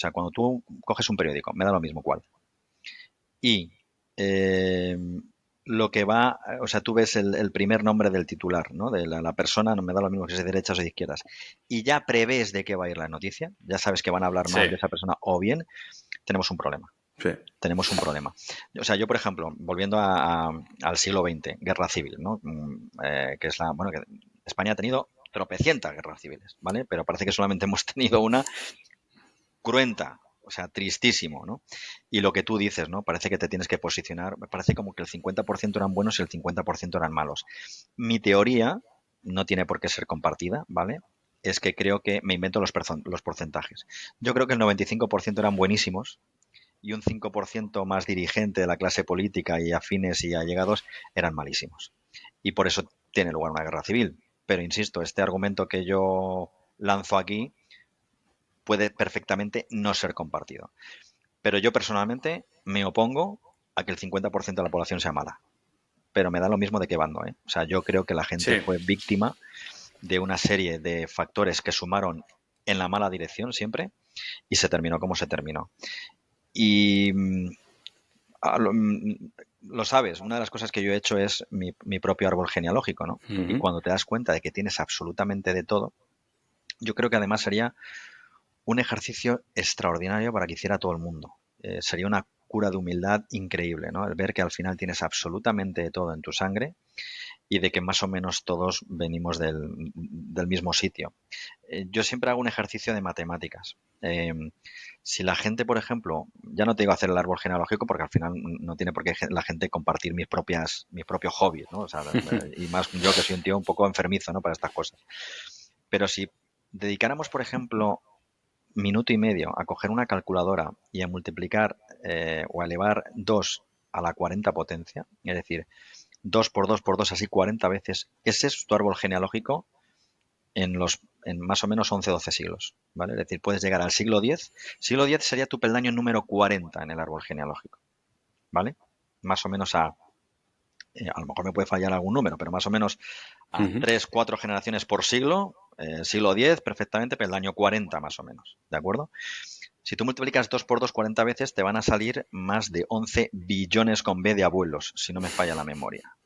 sea, cuando tú coges un periódico, me da lo mismo cuál, y eh, lo que va, o sea, tú ves el primer nombre del titular, ¿no? De la persona, no me da lo mismo que sea de derechas o de izquierdas, y ya prevés de qué va a ir la noticia, ya sabes que van a hablar Sí, mal de esa persona o bien, tenemos un problema. sí. Tenemos un problema. O sea, yo, por ejemplo, volviendo al siglo XX, guerra civil, ¿no? Que es bueno, que España ha tenido tropecientas guerras civiles, ¿vale? Pero parece que solamente hemos tenido una cruenta, o sea, tristísimo, ¿no? Y lo que tú dices, ¿no? Parece que te tienes que posicionar, me parece como que el 50% eran buenos y el 50% eran malos. Mi teoría no tiene por qué ser compartida, ¿vale? Es que creo que me invento los porcentajes. Yo creo que el 95% eran buenísimos y un 5% más dirigente de la clase política y afines y allegados eran malísimos. Y por eso tiene lugar una guerra civil. Pero insisto, este argumento que yo lanzo aquí puede perfectamente no ser compartido. Pero yo personalmente me opongo a que el 50% de la población sea mala. Pero me da lo mismo de qué bando, ¿eh? O sea, yo creo que la gente Sí. fue víctima de una serie de factores que sumaron en la mala dirección siempre y se terminó como se terminó. Y lo sabes, una de las cosas que yo he hecho es mi propio árbol genealógico, ¿no? Y Ujú. cuando te das cuenta de que tienes absolutamente de todo, yo creo que además sería un ejercicio extraordinario para que hiciera todo el mundo. Sería una cura de humildad increíble, ¿no? El ver que al final tienes absolutamente de todo en tu sangre y de que más o menos todos venimos del mismo sitio. Yo siempre hago un ejercicio de matemáticas. Si la gente, por ejemplo, ya no te digo hacer el árbol genealógico porque al final no tiene por qué la gente compartir mis propios hobbies, ¿no? O sea, y más yo que soy un tío un poco enfermizo, ¿no? Para estas cosas. Pero si dedicáramos, por ejemplo, minuto y medio a coger una calculadora y a multiplicar o a elevar 2 a la 40 potencia, es decir, 2 por 2 por 2 así 40 veces, ese es tu árbol genealógico en más o menos 11 12 siglos, ¿vale? Es decir, puedes llegar al siglo X. Siglo X sería tu peldaño número 40 en el árbol genealógico, ¿vale? Más o menos a lo mejor me puede fallar algún número, pero más o menos a Ujú. 3 4 generaciones por siglo, siglo X perfectamente, peldaño 40 más o menos, ¿de acuerdo? Si tú multiplicas 2 por 2 40 veces, te van a salir más de 11 billones con B de abuelos, si no me falla la memoria,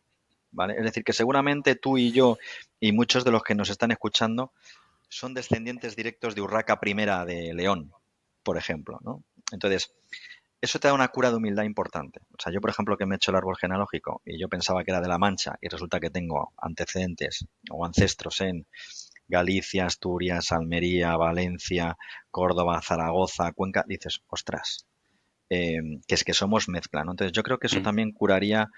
¿vale? Es decir, que seguramente tú y yo y muchos de los que nos están escuchando son descendientes directos de Urraca I de León, por ejemplo, ¿no? Entonces, eso te da una cura de humildad importante. O sea, yo, por ejemplo, que me he hecho el árbol genealógico y yo pensaba que era de La Mancha y resulta que tengo antecedentes o ancestros en Galicia, Asturias, Almería, Valencia, Córdoba, Zaragoza, Cuenca, dices, ostras, que es que somos mezcla, ¿no? Entonces, yo creo que eso Mm. también curaría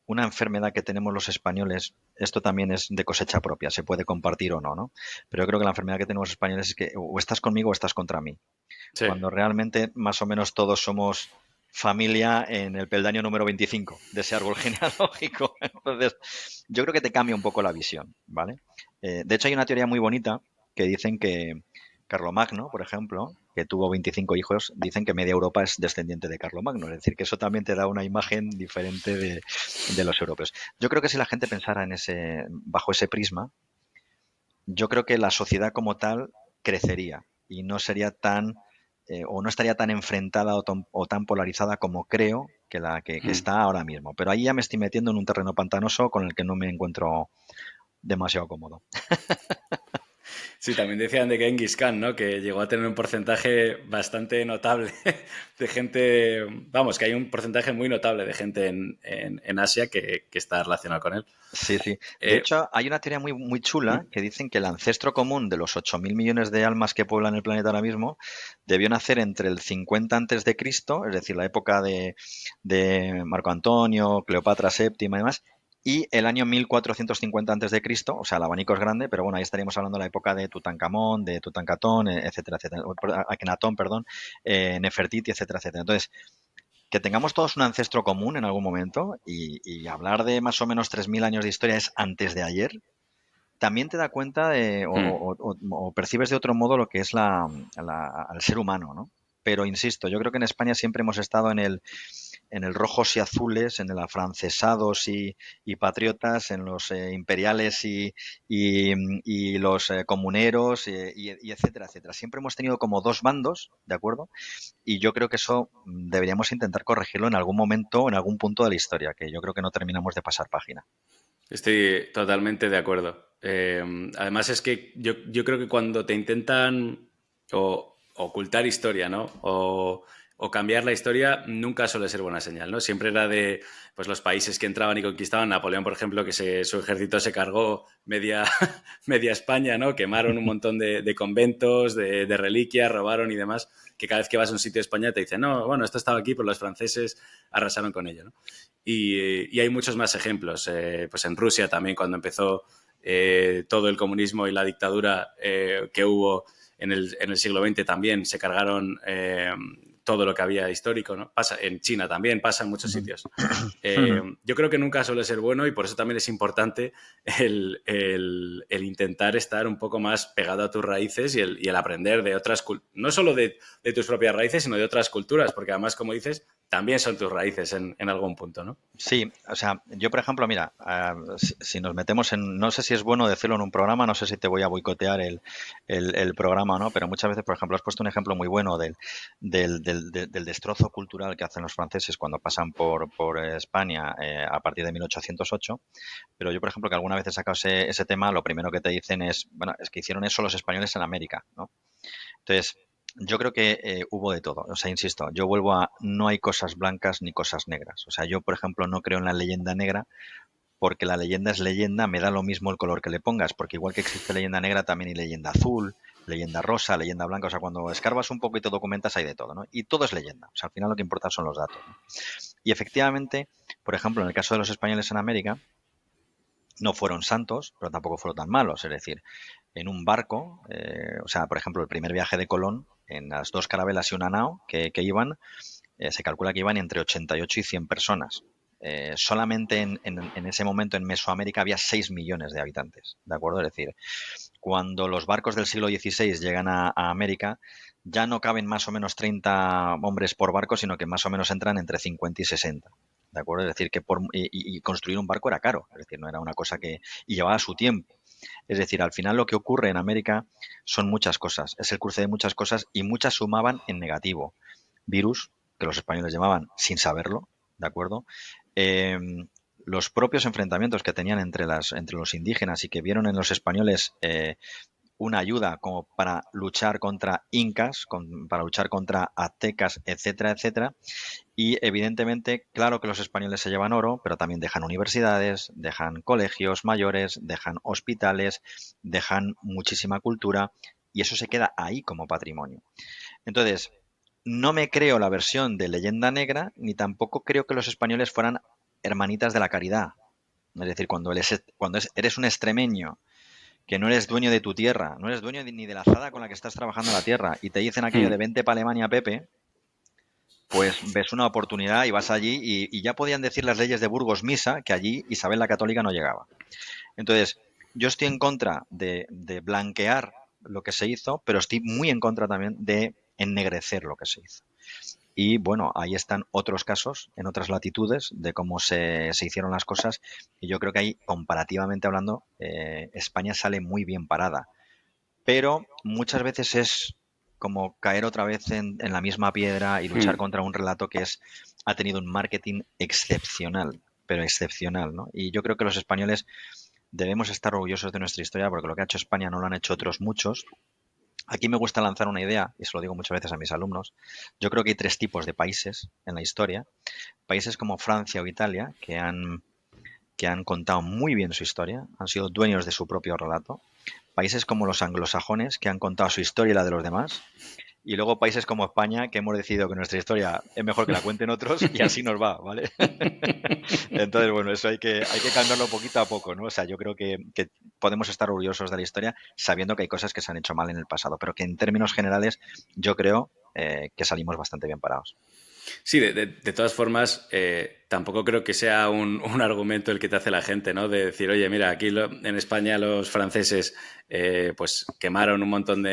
una enfermedad que tenemos los españoles. Esto también es de cosecha propia, se puede compartir o no, ¿no? Pero yo creo que la enfermedad que tenemos los españoles es que o estás conmigo o estás contra mí, Sí. cuando realmente más o menos todos somos familia en el peldaño número 25 de ese árbol genealógico. Entonces, yo creo que te cambia un poco la visión, ¿vale? De hecho, hay una teoría muy bonita que dicen que Carlomagno, por ejemplo, que tuvo 25 hijos, dicen que media Europa es descendiente de Carlomagno. Es decir, que eso también te da una imagen diferente de los europeos. Yo creo que si la gente pensara bajo ese prisma, yo creo que la sociedad como tal crecería y no sería o no estaría tan enfrentada o tan polarizada como creo que Mm. está ahora mismo. Pero ahí ya me estoy metiendo en un terreno pantanoso con el que no me encuentro demasiado cómodo. Sí, también decían de Genghis Khan, ¿no? Que llegó a tener un porcentaje bastante notable de gente, vamos, que hay un porcentaje muy notable de gente en Asia que está relacionado con él. Sí, sí. De Eh, hecho, hay una teoría muy, muy chula ¿Mm? que dicen que el ancestro común de los 8.000 millones de almas que pueblan el planeta ahora mismo debió nacer entre el 50 antes de Cristo, es decir, la época de Marco Antonio, Cleopatra séptima y demás, y el año 1450 antes de Cristo, o sea, el abanico es grande, pero bueno, ahí estaríamos hablando de la época de Tutankamón, de Tutankaton, etcétera, etcétera, Akenatón, perdón, Nefertiti, etcétera, etcétera. Entonces, que tengamos todos un ancestro común en algún momento y hablar de más o menos 3.000 años de historia es antes de ayer, también te da cuenta Mm. o percibes de otro modo lo que es al ser humano, ¿no? Pero insisto, yo creo que en España siempre hemos estado en el rojos y azules, en el afrancesados y patriotas, en los imperiales y los comuneros y etcétera, etcétera. Siempre hemos tenido como dos bandos, ¿de acuerdo? Y yo creo que eso deberíamos intentar corregirlo en algún momento o en algún punto de la historia, que yo creo que no terminamos de pasar página. Estoy totalmente de acuerdo. Además es que yo creo que cuando te intentan ocultar historia, ¿no? O cambiar la historia, nunca suele ser buena señal, ¿no? Siempre era de pues, los países que entraban y conquistaban. Napoleón, por ejemplo, que su ejército se cargó media, media España, ¿no? Quemaron un montón de conventos, de reliquias, robaron y demás, que cada vez que vas a un sitio de España te dicen, no, bueno, esto estaba aquí, pero los franceses arrasaron con ello, ¿no? Y hay muchos más ejemplos. Pues en Rusia también, cuando empezó todo el comunismo y la dictadura que hubo en el siglo XX, también se cargaron todo lo que había histórico, ¿no? Pasa en China también, pasa en muchos sitios. Yo creo que nunca suele ser bueno y por eso también es importante el intentar estar un poco más pegado a tus raíces y el aprender de otras culturas, no solo de tus propias raíces, sino de otras culturas, porque además, como dices, también son tus raíces en algún punto, ¿no? Sí, o sea, yo por ejemplo, mira, si nos metemos en, no sé si es bueno decirlo en un programa, no sé si te voy a boicotear el programa o no, pero muchas veces, por ejemplo, has puesto un ejemplo muy bueno del destrozo cultural que hacen los franceses cuando pasan por España a partir de 1808, pero yo, por ejemplo, que alguna vez he sacado ese tema, lo primero que te dicen es, bueno, es que hicieron eso los españoles en América, ¿no? Entonces, yo creo que hubo de todo. O sea, insisto, yo vuelvo a no hay cosas blancas ni cosas negras. O sea, yo, por ejemplo, no creo en la leyenda negra porque la leyenda es leyenda, me da lo mismo el color que le pongas, porque igual que existe leyenda negra, también hay leyenda azul, leyenda rosa, leyenda blanca. O sea, cuando escarbas un poco y te documentas hay de todo, ¿no? Y todo es leyenda. O sea, al final lo que importa son los datos, ¿no? Y efectivamente, por ejemplo, en el caso de los españoles en América, no fueron santos, pero tampoco fueron tan malos. Es decir, en un barco, o sea, por ejemplo, el primer viaje de Colón, en las dos carabelas y una nao que iban, se calcula que iban entre 88 y 100 personas. Solamente en ese momento en Mesoamérica había 6 millones de habitantes, ¿de acuerdo? Es decir, cuando los barcos del siglo XVI llegan a América, ya no caben más o menos 30 hombres por barco, sino que más o menos entran entre 50 y 60. ¿De acuerdo? Es decir, que y construir un barco era caro, es decir, no era una cosa que... y llevaba su tiempo. Es decir, al final lo que ocurre en América son muchas cosas, es el cruce de muchas cosas y muchas sumaban en negativo. Virus, que los españoles llamaban sin saberlo, ¿de acuerdo? Eh, los propios enfrentamientos que tenían entre los indígenas y que vieron en los españoles una ayuda como para luchar contra incas, para luchar contra aztecas, etcétera, etcétera. Y evidentemente, claro que los españoles se llevan oro, pero también dejan universidades, dejan colegios mayores, dejan hospitales, dejan muchísima cultura y eso se queda ahí como patrimonio. Entonces, no me creo la versión de leyenda negra, ni tampoco creo que los españoles fueran hermanitas de la caridad. Es decir, eres un extremeño, que no eres dueño de tu tierra, no eres dueño ni de la azada con la que estás trabajando la tierra, y te dicen aquello de vente para Alemania, Pepe, pues ves una oportunidad y vas allí y ya podían decir las leyes de Burgos Misa que allí Isabel la Católica no llegaba. Entonces, yo estoy en contra de blanquear lo que se hizo, pero estoy muy en contra también de ennegrecer lo que se hizo. Y bueno, ahí están otros casos en otras latitudes de cómo se hicieron las cosas. Y yo creo que ahí, comparativamente hablando, España sale muy bien parada. Pero muchas veces es como caer otra vez en la misma piedra y luchar contra un relato que ha tenido un marketing excepcional, pero excepcional, ¿no? Y yo creo que los españoles debemos estar orgullosos de nuestra historia porque lo que ha hecho España no lo han hecho otros muchos. Aquí me gusta lanzar una idea, y se lo digo muchas veces a mis alumnos. Yo creo que hay tres tipos de países en la historia. Países como Francia o Italia, que han contado muy bien su historia, han sido dueños de su propio relato. Países como los anglosajones, que han contado su historia y la de los demás. Y luego países como España, que hemos decidido que nuestra historia es mejor que la cuenten otros y así nos va, ¿vale? Entonces, bueno, eso hay que cambiarlo poquito a poco, ¿no? O sea, yo creo que podemos estar orgullosos de la historia sabiendo que hay cosas que se han hecho mal en el pasado, pero que en términos generales yo creo que salimos bastante bien parados. Sí, de todas formas, tampoco creo que sea un argumento el que te hace la gente, ¿no? De decir, oye, mira, aquí en España los franceses pues quemaron un montón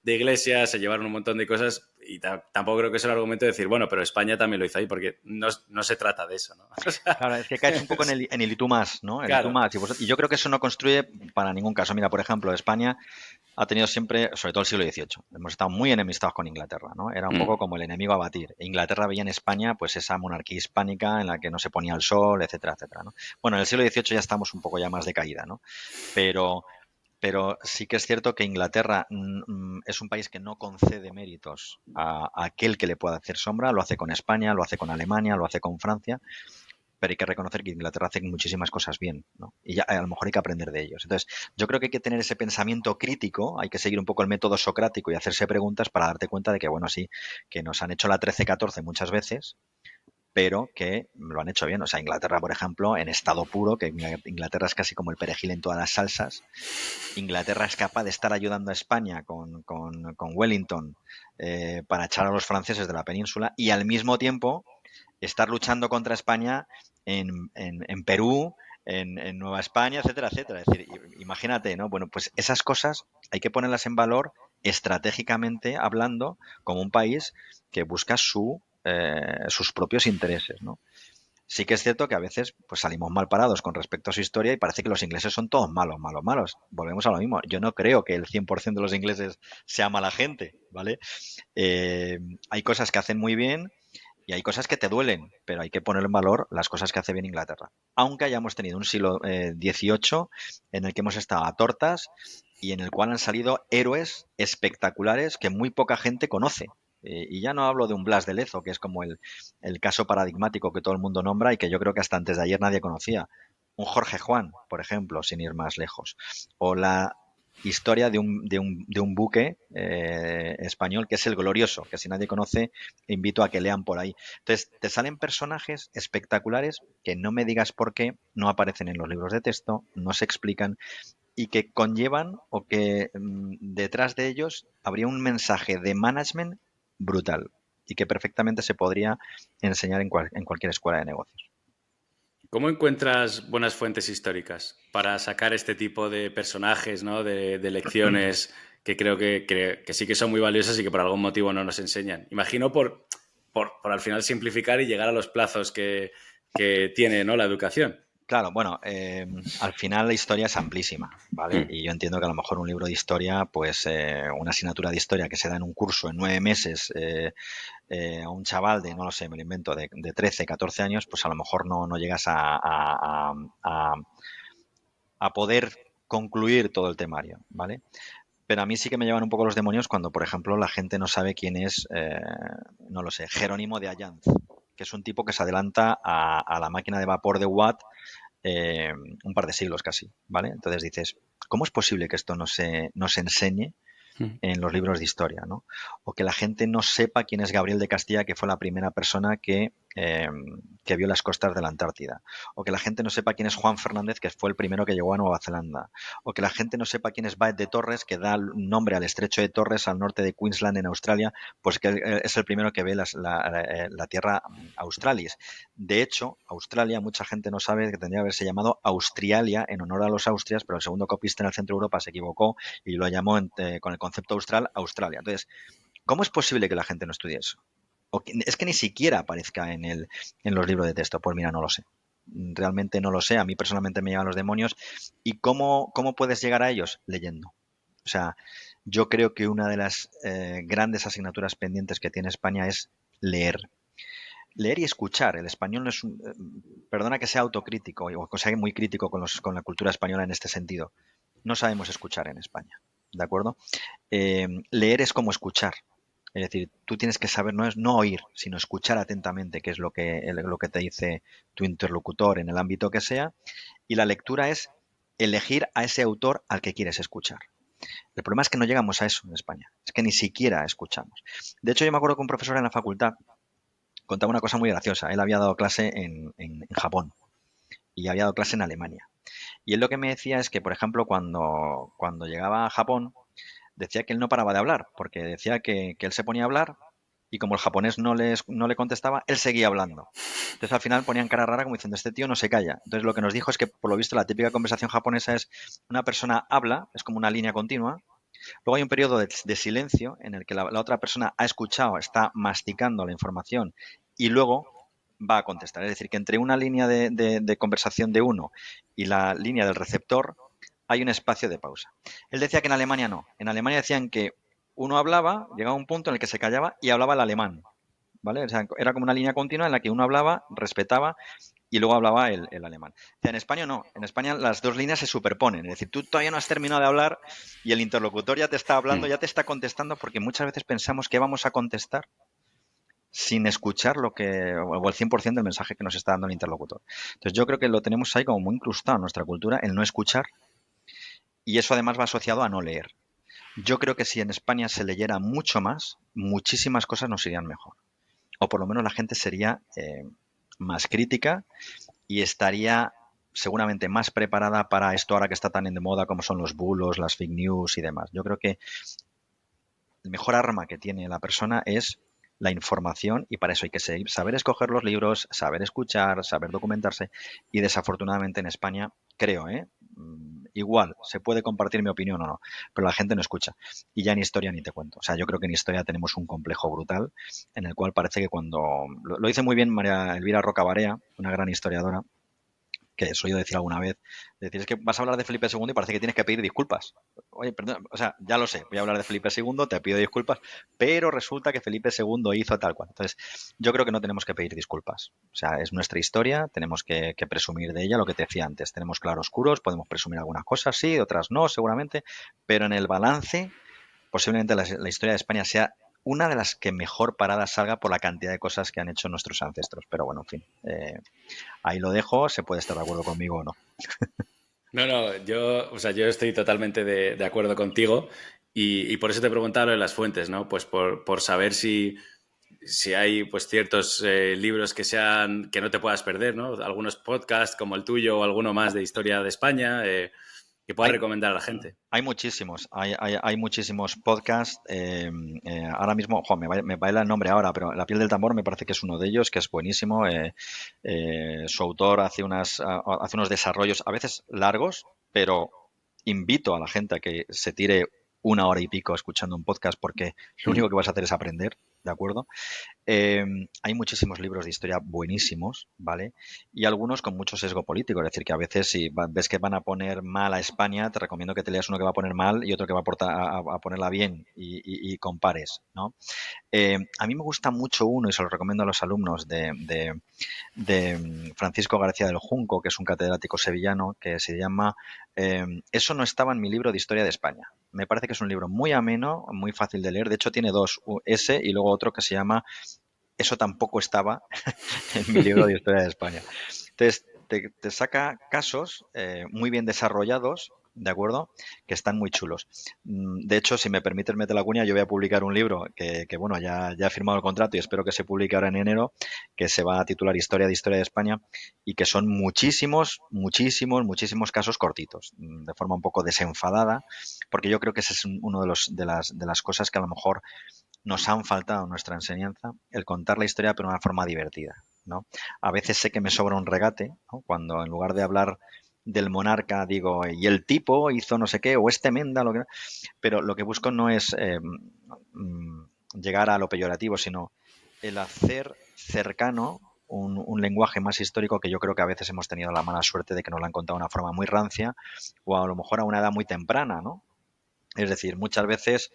de iglesias, se llevaron un montón de cosas y tampoco creo que sea el argumento de decir, bueno, pero España también lo hizo ahí, porque no se trata de eso, ¿no? O sea, Claro, es que caes un poco en el y tú más, ¿no? El y tú claro. más. Y yo creo que eso no construye para ningún caso. Mira, por ejemplo, España ha tenido siempre, sobre todo el siglo XVIII, hemos estado muy enemistados con Inglaterra, ¿no? Era un poco Mm. como el enemigo a batir. E Inglaterra veía en España, pues, esa monarquía hispánica en la que no se ponía el sol, etcétera, etcétera, ¿no? Bueno, en el siglo XVIII ya estamos un poco ya más de caída, ¿no? Pero, pero sí que es cierto que Inglaterra es un país que no concede méritos a aquel que le pueda hacer sombra. Lo hace con España, lo hace con Alemania, lo hace con Francia, pero hay que reconocer que Inglaterra hace muchísimas cosas bien, ¿no? Y ya a lo mejor hay que aprender de ellos. Entonces, yo creo que hay que tener ese pensamiento crítico, hay que seguir un poco el método socrático y hacerse preguntas para darte cuenta de que, bueno, sí, que nos han hecho la 13-14 muchas veces, pero que lo han hecho bien. O sea, Inglaterra, por ejemplo, en estado puro, que Inglaterra es casi como el perejil en todas las salsas. Inglaterra es capaz de estar ayudando a España con Wellington para echar a los franceses de la península y al mismo tiempo estar luchando contra España en Perú, en Nueva España, etcétera, etcétera. Es decir, imagínate, ¿no? Bueno, pues esas cosas hay que ponerlas en valor estratégicamente hablando como un país que busca sus propios intereses, ¿no? Sí que es cierto que a veces pues salimos mal parados con respecto a su historia y parece que los ingleses son todos malos, malos, malos. Volvemos a lo mismo. Yo no creo que el 100% de los ingleses sea mala gente, ¿vale? Eh, Hay cosas que hacen muy bien y hay cosas que te duelen, pero hay que poner en valor las cosas que hace bien Inglaterra. Aunque hayamos tenido un siglo XVIII en el que hemos estado a tortas y en el cual han salido héroes espectaculares que muy poca gente conoce. Y ya no hablo de un Blas de Lezo, que es como el caso paradigmático que todo el mundo nombra y que yo creo que hasta antes de ayer nadie conocía. Un Jorge Juan, por ejemplo, sin ir más lejos. O la historia de un buque español que es el Glorioso, que si nadie conoce, invito a que lean por ahí. Entonces, te salen personajes espectaculares que no me digas por qué no aparecen en los libros de texto, no se explican y que conllevan o que detrás de ellos habría un mensaje de management brutal y que perfectamente se podría enseñar en cualquier escuela de negocios. ¿Cómo encuentras buenas fuentes históricas para sacar este tipo de personajes, ¿no? De lecciones que creo que sí que son muy valiosas y que por algún motivo no nos enseñan? Imagino por al final simplificar y llegar a los plazos que tiene, ¿no? La educación. Claro, bueno, al final la historia es amplísima, ¿vale? Hmm. Y yo entiendo que a lo mejor un libro de historia, pues una asignatura de historia que se da en un curso en 9 meses a un chaval de, no lo sé, me lo invento, de 13, 14 años, pues a lo mejor no llegas a poder concluir todo el temario, ¿vale? Pero a mí sí que me llevan un poco los demonios cuando, por ejemplo, la gente no sabe quién es, no lo sé, Jerónimo de Allanz, que es un tipo que se adelanta a la máquina de vapor de Watt eh, un par de siglos casi, ¿vale? Entonces dices, ¿cómo es posible que esto no se enseñe Hmm. en los libros de historia, ¿no? O que la gente no sepa quién es Gabriel de Castilla, que fue la primera persona que vio las costas de la Antártida. O que la gente no sepa quién es Juan Fernández, que fue el primero que llegó a Nueva Zelanda. O que la gente no sepa quién es Baet de Torres, que da nombre al estrecho de Torres al norte de Queensland en Australia, pues que es el primero que ve la tierra australis. De hecho, Australia, mucha gente no sabe que tendría que haberse llamado Australia en honor a los Austrias, pero el segundo copista en el centro de Europa se equivocó y lo llamó con el concepto austral Australia. Entonces, ¿cómo es posible que la gente no estudie eso? Es que ni siquiera aparezca en los libros de texto. Pues mira, no lo sé. Realmente no lo sé. A mí personalmente me llegan los demonios. ¿Y cómo puedes llegar a ellos? Leyendo. O sea, yo creo que una de las grandes asignaturas pendientes que tiene España es leer. Leer y escuchar. El español no es perdona que sea autocrítico o que sea muy crítico con la cultura española en este sentido. No sabemos escuchar en España. ¿De acuerdo? Leer es como escuchar. Es decir, tú tienes que saber, no es no oír, sino escuchar atentamente, que es lo que te dice tu interlocutor en el ámbito que sea. Y la lectura es elegir a ese autor al que quieres escuchar. El problema es que no llegamos a eso en España. Es que ni siquiera escuchamos. De hecho, yo me acuerdo que un profesor en la facultad contaba una cosa muy graciosa. Él había dado clase en Japón y había dado clase en Alemania. Y él lo que me decía es que, por ejemplo, cuando llegaba a Japón, decía que él no paraba de hablar, porque decía que él se ponía a hablar y como el japonés no le contestaba, él seguía hablando. Entonces al final ponían cara rara como diciendo, este tío no se calla. Entonces lo que nos dijo es que por lo visto la típica conversación japonesa es una persona habla, es como una línea continua, Luego hay un periodo de silencio en el que la otra persona ha escuchado, está masticando la información y luego va a contestar. Es decir, que entre una línea de conversación de uno y la línea del receptor hay un espacio de pausa. Él decía que en Alemania no. En Alemania decían que uno hablaba, llegaba a un punto en el que se callaba y hablaba el alemán. ¿Vale? O sea, era como una línea continua en la que uno hablaba, respetaba y luego hablaba el alemán. O sea, en España no, en España las dos líneas se superponen, es decir, tú todavía no has terminado de hablar y el interlocutor ya te está hablando, ya te está contestando, porque muchas veces pensamos que vamos a contestar sin escuchar o el 100% del mensaje que nos está dando el interlocutor. Entonces yo creo que lo tenemos ahí como muy incrustado en nuestra cultura, el no escuchar, y eso además va asociado a no leer. Yo creo que si en España se leyera mucho más, muchísimas cosas nos irían mejor. O por lo menos la gente sería más crítica y estaría seguramente más preparada para esto ahora que está tan de moda como son los bulos, las fake news y demás. Yo creo que el mejor arma que tiene la persona es la información y para eso hay que saber escoger los libros, saber escuchar, saber documentarse y desafortunadamente en España, creo, igual se puede compartir mi opinión o no, pero la gente no escucha. Y ya en historia ni te cuento. O sea, yo creo que en historia tenemos un complejo brutal en el cual parece que cuando... Lo dice muy bien María Elvira Rocabarea, una gran historiadora, que he oído decir alguna vez, decir es que vas a hablar de Felipe II y parece que tienes que pedir disculpas. Oye, perdón, o sea, ya lo sé, voy a hablar de Felipe II, te pido disculpas, pero resulta que Felipe II hizo tal cual. Entonces, yo creo que no tenemos que pedir disculpas. O sea, es nuestra historia, tenemos que presumir de ella, lo que te decía antes. Tenemos claroscuros, podemos presumir algunas cosas, sí, otras no, seguramente, pero en el balance, posiblemente la historia de España sea una de las que mejor parada salga por la cantidad de cosas que han hecho nuestros ancestros. Pero bueno, en fin, ahí lo dejo, se puede estar de acuerdo conmigo o no. No, no, yo, o sea, yo estoy totalmente de acuerdo contigo y por eso te preguntaba lo de las fuentes, ¿no? Pues por saber si hay pues ciertos libros que sean que no te puedas perder, ¿no? Algunos podcasts como el tuyo o alguno más de historia de España que puedas Hay, recomendar a la gente. hay muchísimos, hay muchísimos podcasts. Ahora mismo, me baila el nombre ahora, pero La piel del tambor me parece que es uno de ellos, que es buenísimo. Su autor hace unos desarrollos a veces largos, pero invito a la gente a que se tire una hora y pico escuchando un podcast porque lo único que vas a hacer es aprender, ¿de acuerdo? Eh, hay muchísimos libros de historia buenísimos, ¿vale? Y algunos con mucho sesgo político, es decir, que a veces si ves que van a poner mal a España, te recomiendo que te leas uno que va a poner mal y otro que va a ponerla bien y compares, ¿no? A mí me gusta mucho uno, y se lo recomiendo a los alumnos, de Francisco García del Junco, que es un catedrático sevillano, que se llama Eso no estaba en mi libro de historia de España. Me parece que es un libro muy ameno, muy fácil de leer. De hecho, tiene dos, ese y luego otro que se llama Eso tampoco estaba en mi libro de historia de España. Entonces, te saca casos muy bien desarrollados, ¿de acuerdo? Que están muy chulos. De hecho, si me permites meter la cuña, yo voy a publicar un libro que bueno, ya he firmado el contrato y espero que se publique ahora en enero, que se va a titular Historia de España y que son muchísimos casos cortitos, de forma un poco desenfadada, porque yo creo que ese es uno de las cosas que a lo mejor nos han faltado en nuestra enseñanza, el contar la historia pero de una forma divertida, ¿no? A veces sé que me sobra un regate, ¿no? Cuando en lugar de hablar del monarca digo, y el tipo hizo no sé qué, o este menda, pero lo que busco no es llegar a lo peyorativo, sino el hacer cercano un lenguaje más histórico que yo creo que a veces hemos tenido la mala suerte de que nos lo han contado de una forma muy rancia o a lo mejor a una edad muy temprana, ¿no? Es decir, muchas veces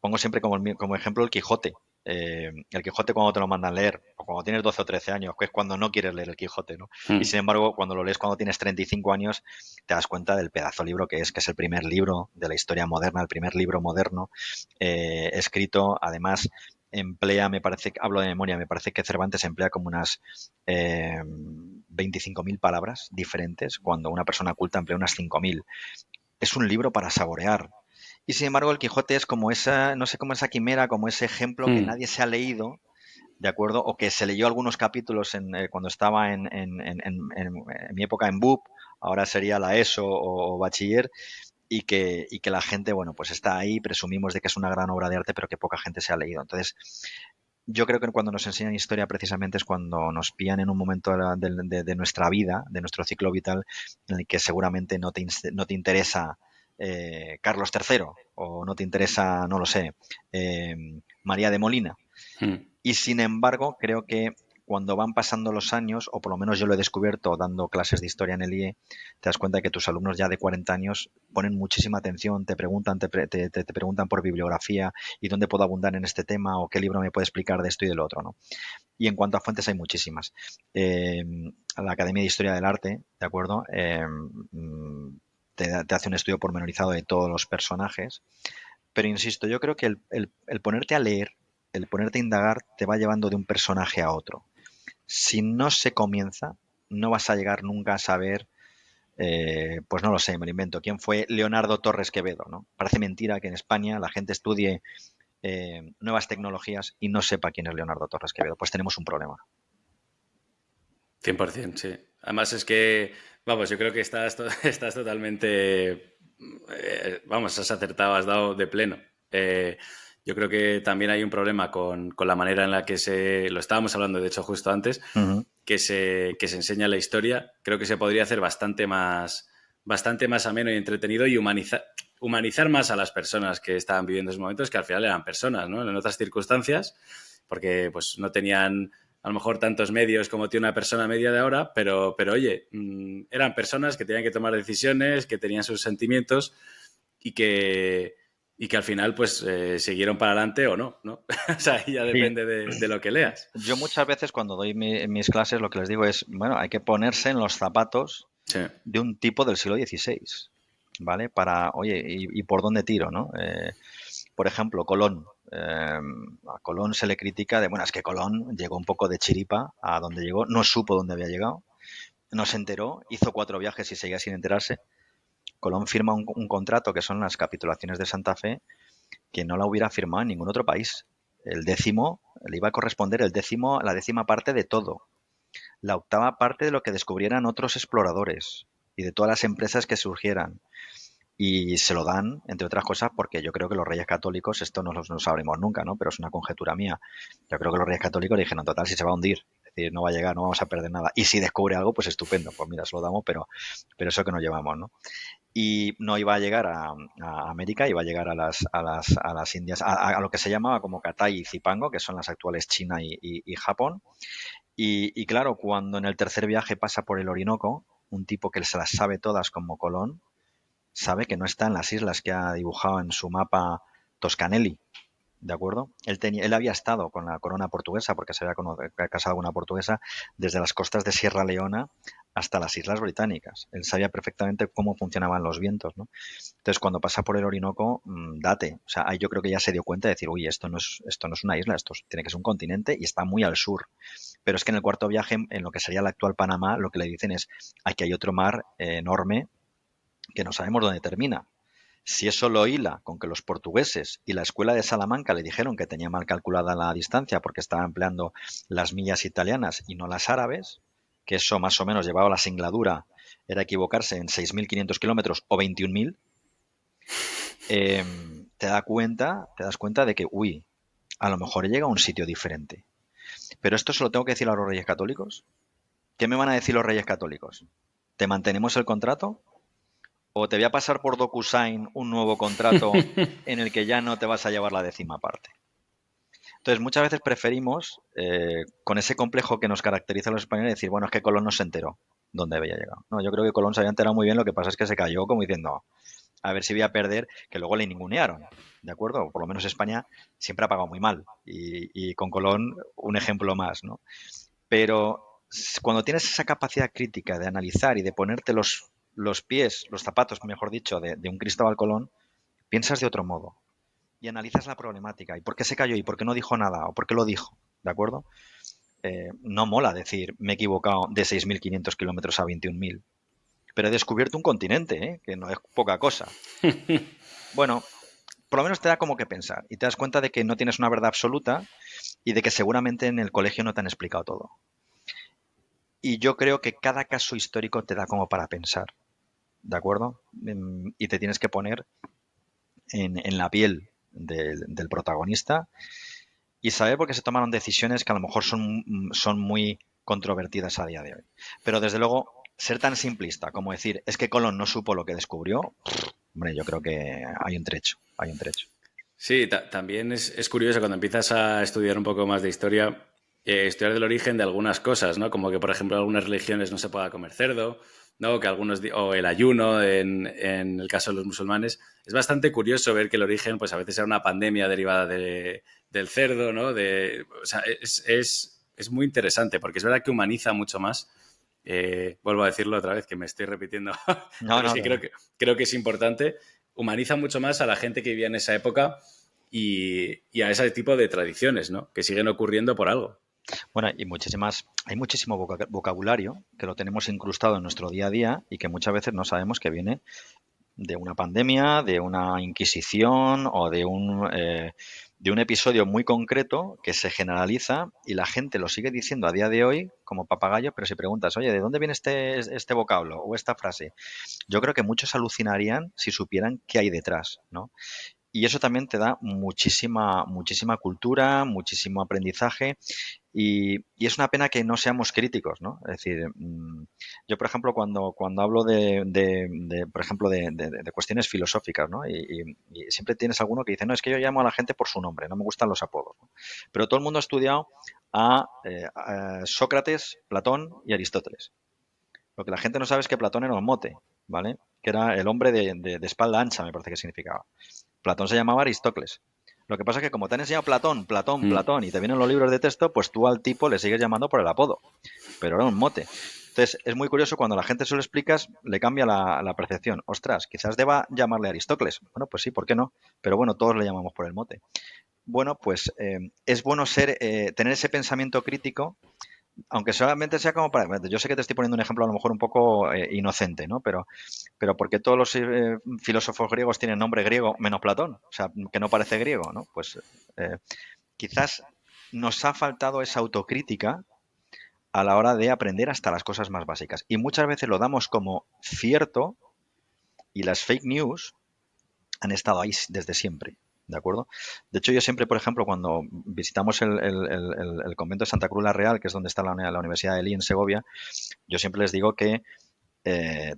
pongo siempre como ejemplo el Quijote. El Quijote cuando te lo mandan leer, o cuando tienes 12 o 13 años, que es cuando no quieres leer el Quijote, ¿no? Y sin embargo, cuando lo lees cuando tienes 35 años, te das cuenta del pedazo libro que es el primer libro de la historia moderna, el primer libro moderno escrito, además emplea, me parece, hablo de memoria, me parece que Cervantes emplea como unas 25.000 palabras diferentes, cuando una persona culta emplea unas 5.000. Es un libro para saborear, y sin embargo, el Quijote es como esa, no sé, como esa quimera, como ese ejemplo que nadie se ha leído, ¿de acuerdo? O que se leyó algunos capítulos cuando estaba en mi época en BUP, ahora sería la ESO o bachiller, y que la gente, bueno, pues está ahí, presumimos de que es una gran obra de arte, pero que poca gente se ha leído. Entonces, yo creo que cuando nos enseñan historia precisamente es cuando nos pillan en un momento de nuestra vida, de nuestro ciclo vital, en el que seguramente no te interesa Carlos III o no te interesa, no lo sé, María de Molina. Mm. Y sin embargo, creo que cuando van pasando los años, o por lo menos yo lo he descubierto dando clases de historia en el IE, te das cuenta que tus alumnos ya de 40 años ponen muchísima atención, te preguntan, te preguntan por bibliografía y dónde puedo abundar en este tema o qué libro me puede explicar de esto y del otro, ¿no? Y en cuanto a fuentes hay muchísimas. Eh, la Academia de Historia del Arte, ¿de acuerdo? Te hace un estudio pormenorizado de todos los personajes, pero insisto, yo creo que el ponerte a leer, el ponerte a indagar, te va llevando de un personaje a otro. Si no se comienza, no vas a llegar nunca a saber, pues no lo sé, me lo invento, quién fue Leonardo Torres Quevedo, ¿no? Parece mentira que en España la gente estudie nuevas tecnologías y no sepa quién es Leonardo Torres Quevedo. Pues tenemos un problema. 100%, sí. Además es que, vamos, yo creo que estás totalmente, vamos, has acertado, has dado de pleno. Yo creo que también hay un problema con la manera en la que lo estábamos hablando, de hecho, justo antes, Uh -huh. que se enseña la historia. Creo que se podría hacer bastante más ameno y entretenido y humanizar más a las personas que estaban viviendo esos momentos, que al final eran personas, ¿no? En otras circunstancias, porque pues no tenían a lo mejor tantos medios como tiene una persona media de ahora, pero oye, eran personas que tenían que tomar decisiones, que tenían sus sentimientos y que al final pues siguieron para adelante o no, ¿no? O sea, ya Sí. depende de lo que leas. Yo muchas veces cuando doy mis clases lo que les digo es, bueno, hay que ponerse en los zapatos Sí. de un tipo del siglo XVI, ¿vale? Para, oye, ¿y por dónde tiro, no? Por ejemplo, Colón. A Colón se le critica de, bueno, es que Colón llegó un poco de chiripa a donde llegó, no supo dónde había llegado, no se enteró, hizo 4 viajes y seguía sin enterarse. Colón firma un contrato que son las capitulaciones de Santa Fe que no la hubiera firmado en ningún otro país. El décimo, le iba a corresponder la décima parte de todo, la octava parte de lo que descubrieran otros exploradores y de todas las empresas que surgieran. Y se lo dan, entre otras cosas, porque yo creo que los reyes católicos, esto no lo sabremos nunca, ¿no? Pero es una conjetura mía. Yo creo que los reyes católicos le dijeron, total, si se va a hundir, es decir, no va a llegar, no vamos a perder nada. Y si descubre algo, pues estupendo, pues mira, se lo damos, pero eso que nos llevamos, ¿no? Y no iba a llegar a América, iba a llegar a las Indias, lo que se llamaba como Catay y Zipango, que son las actuales China y Japón. Y claro, cuando en el tercer viaje pasa por el Orinoco, un tipo que se las sabe todas como Colón, sabe que no está en las islas que ha dibujado en su mapa Toscanelli, ¿de acuerdo? Él había estado con la corona portuguesa, porque se había casado con una portuguesa, desde las costas de Sierra Leona hasta las Islas Británicas. Él sabía perfectamente cómo funcionaban los vientos, ¿no? Entonces, cuando pasa por el Orinoco, date. O sea, ahí yo creo que ya se dio cuenta de decir, uy, esto no es una isla, esto tiene que ser un continente y está muy al sur. Pero es que en el cuarto viaje, en lo que sería el actual Panamá, lo que le dicen es, aquí hay otro mar enorme que no sabemos dónde termina. Si eso lo hila con que los portugueses y la escuela de Salamanca le dijeron que tenía mal calculada la distancia porque estaba empleando las millas italianas y no las árabes, que eso más o menos llevaba la singladura, era equivocarse en 6.500 kilómetros o 21.000, eh, te das cuenta de que, uy, a lo mejor llega a un sitio diferente. Pero esto se lo tengo que decir a los reyes católicos. ¿Qué me van a decir los reyes católicos? ¿Te mantenemos el contrato? ¿O te voy a pasar por DocuSign un nuevo contrato en el que ya no te vas a llevar la décima parte? Entonces, muchas veces preferimos, con ese complejo que nos caracteriza a los españoles, decir, bueno, es que Colón no se enteró dónde había llegado. No, yo creo que Colón se había enterado muy bien, lo que pasa es que se cayó como diciendo, a ver si voy a perder, que luego le ningunearon, ¿de acuerdo? Por lo menos España siempre ha pagado muy mal y con Colón un ejemplo más, ¿no? Pero cuando tienes esa capacidad crítica de analizar y de ponerte los pies, los zapatos, mejor dicho, de un Cristóbal Colón, piensas de otro modo y analizas la problemática y por qué se cayó y por qué no dijo nada o por qué lo dijo, ¿de acuerdo? No mola decir me he equivocado de 6.500 kilómetros a 21.000, pero he descubierto un continente, ¿eh? Que no es poca cosa. Bueno, por lo menos te da como que pensar y te das cuenta de que no tienes una verdad absoluta y de que seguramente en el colegio no te han explicado todo. Y yo creo que cada caso histórico te da como para pensar, ¿de acuerdo? Y te tienes que poner en la piel del protagonista y saber por qué se tomaron decisiones que a lo mejor son muy controvertidas a día de hoy. Pero desde luego ser tan simplista como decir, es que Colón no supo lo que descubrió, hombre, yo creo que hay un trecho, hay un trecho. Sí, también es curioso cuando empiezas a estudiar un poco más de historia, estudiar del origen de algunas cosas, ¿no? Como que, por ejemplo, en algunas religiones no se pueda comer cerdo, ¿no? Que algunos, o el ayuno en el caso de los musulmanes. Es bastante curioso ver que el origen, pues a veces era una pandemia derivada del cerdo, ¿no? O sea, es muy interesante porque es verdad que humaniza mucho más. Vuelvo a decirlo otra vez, que me estoy repitiendo, No, pero es no, que creo que es importante. Humaniza mucho más a la gente que vivía en esa época y a ese tipo de tradiciones, ¿no? Que siguen ocurriendo por algo. bueno, hay muchísimo vocabulario que lo tenemos incrustado en nuestro día a día y que muchas veces no sabemos que viene de una pandemia, de una inquisición o de un episodio muy concreto que se generaliza y la gente lo sigue diciendo a día de hoy como papagayo, pero si preguntas, oye, ¿de dónde viene este vocablo o esta frase? Yo creo que muchos alucinarían si supieran qué hay detrás, ¿no? Y eso también te da muchísima cultura, muchísimo aprendizaje y es una pena que no seamos críticos, ¿no? Es decir, yo, por ejemplo, cuando hablo por ejemplo, de cuestiones filosóficas, ¿no? Y siempre tienes alguno que dice, no, es que yo llamo a la gente por su nombre, no me gustan los apodos, ¿no? Pero todo el mundo ha estudiado a Sócrates, Platón y Aristóteles. Lo que la gente no sabe es que Platón era un mote, ¿vale? Que era el hombre de espalda ancha, me parece que significaba. Platón se llamaba Aristócles. Lo que pasa es que como te han enseñado Platón, Platón, Mm. Platón y te vienen los libros de texto, pues tú al tipo le sigues llamando por el apodo, pero era un mote. Entonces es muy curioso cuando la gente se lo explicas, le cambia la percepción. Ostras, quizás deba llamarle Aristócles. Bueno, pues sí, ¿por qué no? Pero bueno, todos le llamamos por el mote. Bueno, pues es bueno tener ese pensamiento crítico aunque solamente sea como para... Yo sé que te estoy poniendo un ejemplo a lo mejor un poco inocente, ¿no? Pero ¿por qué todos los filósofos griegos tienen nombre griego menos Platón? O sea, que no parece griego, ¿no? Pues eh, quizás nos ha faltado esa autocrítica a la hora de aprender hasta las cosas más básicas. Y muchas veces lo damos como cierto y las fake news han estado ahí desde siempre. ¿De acuerdo? De hecho, yo siempre, por ejemplo, cuando visitamos el convento de Santa Cruz la Real, que es donde está la Universidad de Lí en Segovia, yo siempre les digo que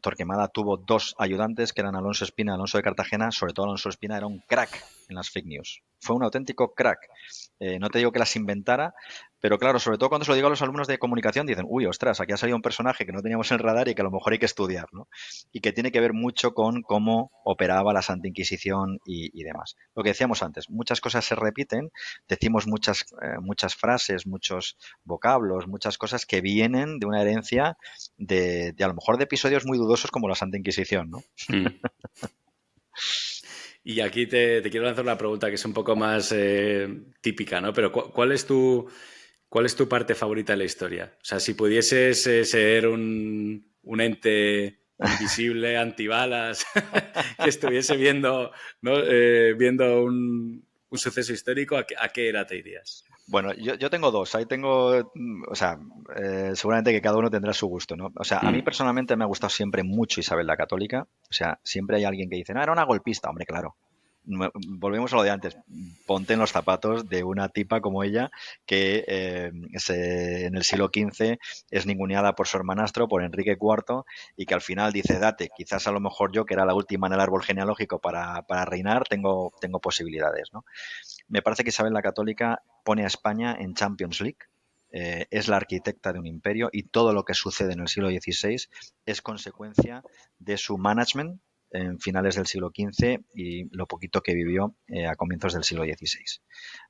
Torquemada tuvo dos ayudantes que eran Alonso Espina y Alonso de Cartagena. Sobre todo Alonso Espina era un crack en las fake news. Fue un auténtico crack. No te digo que las inventara, pero claro, sobre todo cuando se lo digo a los alumnos de comunicación, dicen, uy, ostras, aquí ha salido un personaje que no teníamos en el radar y que a lo mejor hay que estudiar, ¿no? Y que tiene que ver mucho con cómo operaba la Santa Inquisición y demás. Lo que decíamos antes, muchas cosas se repiten, decimos muchas frases, muchos vocablos, muchas cosas que vienen de una herencia de a lo mejor de episodios muy dudosos como la Santa Inquisición, ¿no? Mm. Y aquí te quiero lanzar una pregunta que es un poco más típica, ¿no? Pero ¿cuál es tu parte favorita de la historia? O sea, si pudieses ser un ente invisible, antibalas, que estuviese viendo, ¿no? Viendo un suceso histórico, ¿a qué era te irías? Bueno, yo tengo dos. Ahí tengo, o sea, seguramente que cada uno tendrá su gusto, ¿no? O sea, a mí Mm. personalmente me ha gustado siempre mucho Isabel la Católica. O sea, siempre hay alguien que dice, no, era una golpista. Hombre, claro. Volvemos a lo de antes. Ponte en los zapatos de una tipa como ella que en el siglo XV es ninguneada por su hermanastro, por Enrique IV, y que al final dice, date, quizás a lo mejor yo, que era la última en el árbol genealógico para reinar, tengo posibilidades, ¿no? Me parece que Isabel la Católica pone a España en Champions League. Es la arquitecta de un imperio y todo lo que sucede en el siglo XVI es consecuencia de su management en finales del siglo XV y lo poquito que vivió a comienzos del siglo XVI.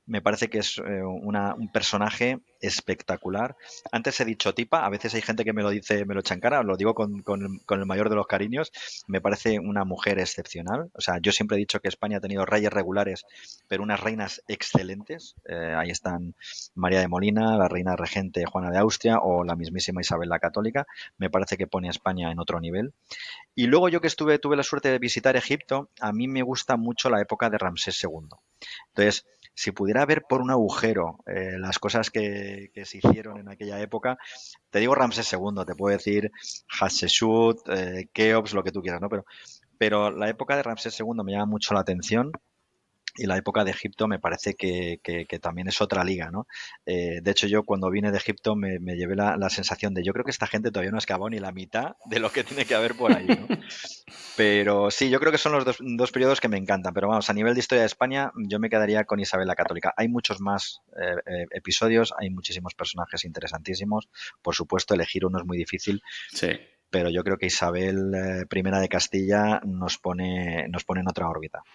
Me parece que es un personaje espectacular. Antes he dicho tipa, a veces hay gente que me lo dice, me lo echa en cara, lo digo con el mayor de los cariños. Me parece una mujer excepcional. O sea, yo siempre he dicho que España ha tenido reyes regulares, pero unas reinas excelentes. Ahí están María de Molina, la reina regente Juana de Austria o la mismísima Isabel la Católica. Me parece que pone a España en otro nivel. Y luego yo que tuve la suerte de visitar Egipto, a mí me gusta mucho la época de Ramsés II. Entonces, si pudiera ver por un agujero las cosas que se hicieron en aquella época, te digo Ramsés II, te puedo decir Hatshepsut, Keops, lo que tú quieras, ¿no? Pero la época de Ramsés II me llama mucho la atención y la época de Egipto me parece que también es otra liga, ¿no? De hecho, yo cuando vine de Egipto me llevé la sensación de yo creo que esta gente todavía no ha excavado ni la mitad de lo que tiene que haber por ahí, ¿no? Pero sí, yo creo que son los dos periodos que me encantan. Pero vamos, a nivel de historia de España, yo me quedaría con Isabel la Católica. Hay muchos más episodios, hay muchísimos personajes interesantísimos. Por supuesto, elegir uno es muy difícil, Sí. pero yo creo que Isabel I de Castilla nos pone en otra órbita.